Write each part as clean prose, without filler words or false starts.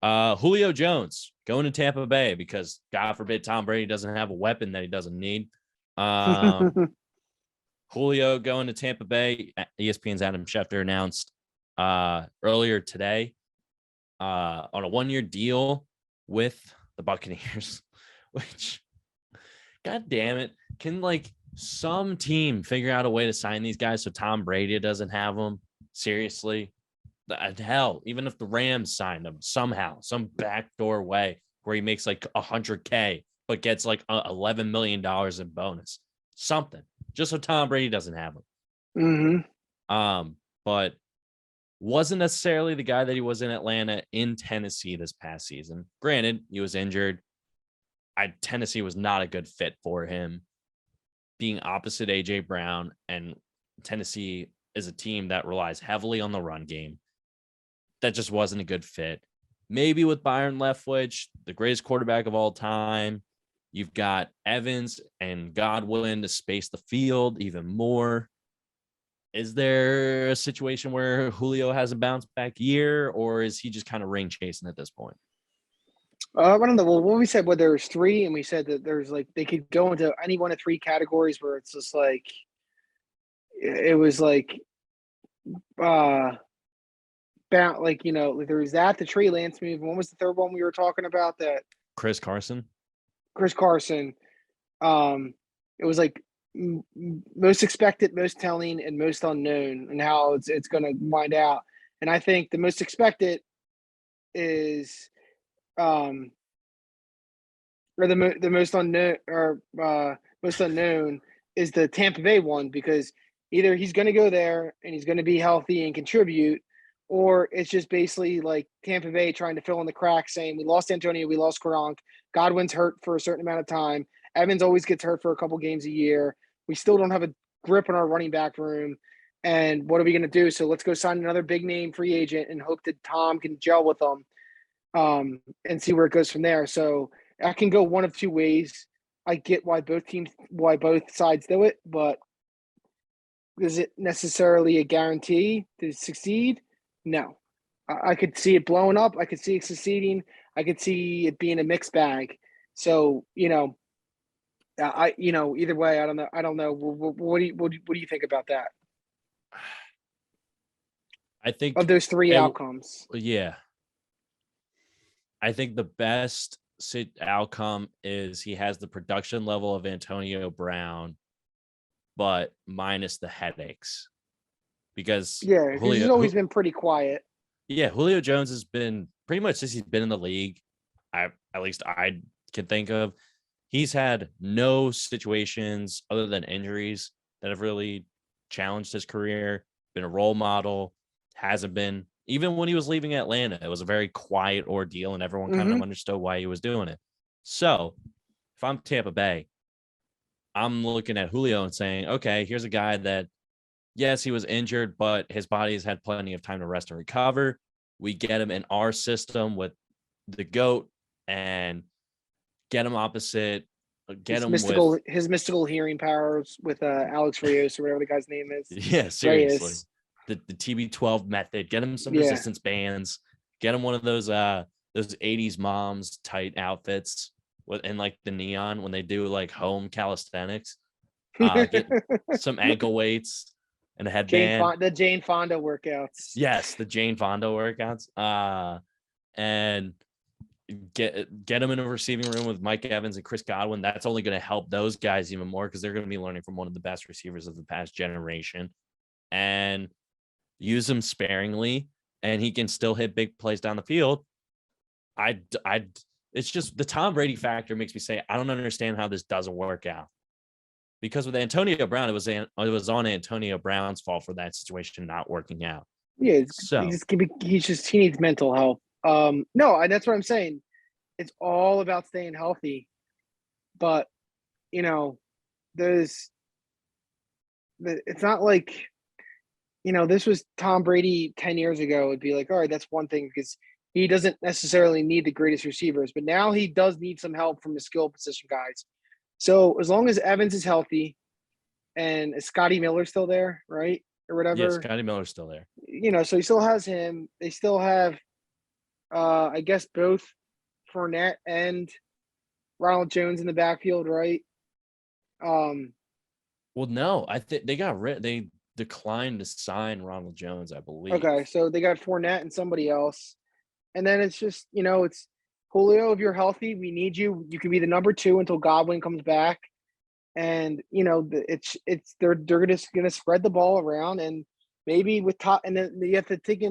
Julio Jones going to Tampa Bay because God forbid Tom Brady doesn't have a weapon that he doesn't need. Julio going to Tampa Bay. ESPN's Adam Schefter announced earlier today on a 1-year deal with the Buccaneers, which, God damn it, can like some team figure out a way to sign these guys so Tom Brady doesn't have them? Seriously, hell, even if the Rams signed him somehow, some backdoor way where he makes like $100K but gets like $11 million in bonus, something, just so Tom Brady doesn't have him. But wasn't necessarily the guy that he was in Atlanta, in Tennessee this past season. Granted, he was injured. Tennessee was not a good fit for him, being opposite AJ Brown, and Tennessee is a team that relies heavily on the run game. That just wasn't a good fit. Maybe with Byron Leftwich, the greatest quarterback of all time, you've got Evans and Godwin to space the field even more. Is there a situation where Julio has a bounce back year, or is he just kind of ring chasing at this point? I don't know. Well, when we said there was three, and we said that there's like they could go into any one of three categories where it's just like it was like like there was that the Trey Lance move. What was the third one we were talking about? That Chris Carson. It was like most expected, most telling, and most unknown, and how it's going to wind out. And I think the most expected is or the most unknown most unknown is the Tampa Bay one, because either he's going to go there and he's going to be healthy and contribute, or it's just basically like Tampa Bay trying to fill in the cracks, saying we lost Antonio, we lost Gronk, Godwin's hurt for a certain amount of time, Evans always gets hurt for a couple games a year, we still don't have a grip on our running back room, and what are we going to do? So let's go sign another big name free agent and hope that Tom can gel with them, and see where it goes from there. So I can go one of two ways. I get why both sides do it, but is it necessarily a guarantee to succeed? No. I could see it blowing up. I could see it succeeding. I could see it being a mixed bag. So, either way, I don't know. What do you think about that? I think of those three outcomes. Yeah. I think the best outcome is he has the production level of Antonio Brown, but minus the headaches. Because he's always been pretty quiet. Yeah, Julio Jones has been pretty much since he's been in the league, at least I can think of, he's had no situations other than injuries that have really challenged his career, been a role model, hasn't been. Even when he was leaving Atlanta, it was a very quiet ordeal, and everyone kind of understood why he was doing it. So if I'm Tampa Bay, I'm looking at Julio and saying, okay, here's a guy that, yes, he was injured, but his body has had plenty of time to rest and recover. We get him in our system with the GOAT and get him opposite. His mystical hearing powers with Alex Rios or whatever the guy's name is. Yeah, seriously. Reyes. The TB12 method. Get him some resistance bands. Get him one of those 80s moms tight outfits and like the neon when they do like home calisthenics. Get some ankle weights and a headband. The Jane Fonda workouts. Yes, the Jane Fonda workouts. And get them in a receiving room with Mike Evans and Chris Godwin. That's only going to help those guys even more because they're going to be learning from one of the best receivers of the past generation. And use him sparingly, and he can still hit big plays down the field. It's just the Tom Brady factor makes me say I don't understand how this doesn't work out. Because with Antonio Brown, it was on Antonio Brown's fault for that situation not working out. Yeah, he needs mental health. No, that's what I'm saying. It's all about staying healthy, but it's not like this was Tom Brady 10 years ago. It'd be like, all right, that's one thing because he doesn't necessarily need the greatest receivers, but now he does need some help from the skill position guys. So as long as Evans is healthy and is Scotty Miller still there, right? Or whatever. Yeah, Scotty Miller's still there. So he still has him. They still have I guess both Fournette and Ronald Jones in the backfield, right? Um, Well, no, I think they got rid. They declined to sign Ronald Jones, I believe. okay, so they got Fournette and somebody else, and then it's just it's Julio. If you're healthy, we need you. You can be the number two until Godwin comes back, and it's they're just gonna spread the ball around, and maybe with Todd, and then you have to think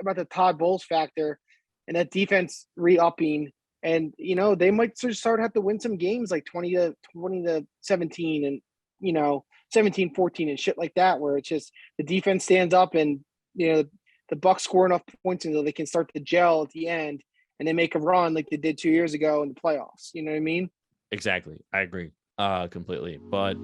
about the Todd Bowles factor, and that defense re-upping, and they might sort of start have to win some games like 20 to 17, and 17-14 and shit like that, where it's just the defense stands up, and the Bucs score enough points until they can start to gel at the end, and they make a run like they did 2 years ago in the playoffs. You know what I mean? Exactly, I agree, completely. But